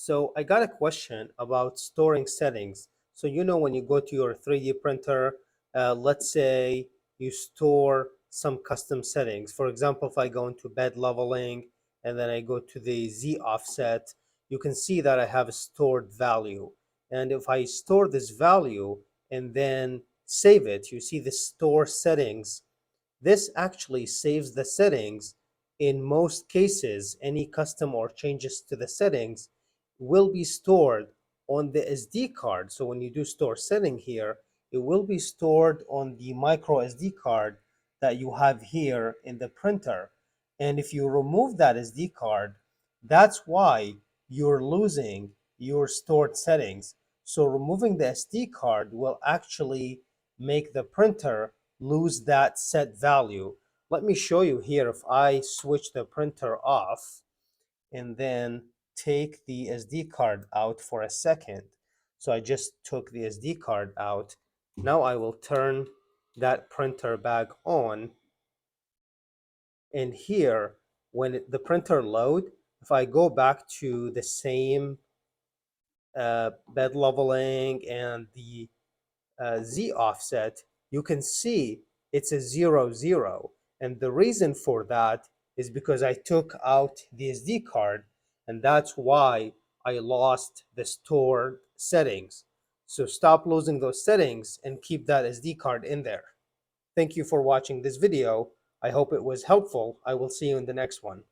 So I got a question about storing settings. So when you go to your 3D printer, let's say you store some custom settings. For example, if I go into bed leveling and then I go to the Z offset, you can see that I have a stored value. And if I store this value and then save it, you see the store settings. This actually saves the settings. In most cases, any custom or changes to the settings will be stored on the SD card. So when you do store setting here, it will be stored on the micro SD card that you have here in the printer. And if you remove that SD card, that's why you're losing your stored settings. So removing the SD card will actually make the printer lose that set value. Let me show you here. If I switch the printer off and then take the SD card out for a second. So I just took the SD card out. Now I will turn that printer back on. And here, when the printer load, if I go back to the same bed leveling and the Z offset, you can see it's a 0, 0. And the reason for that is because I took out the SD card, and that's why I lost the stored settings. So stop losing those settings and keep that SD card in there. Thank you for watching this video. I hope it was helpful. I will see you in the next one.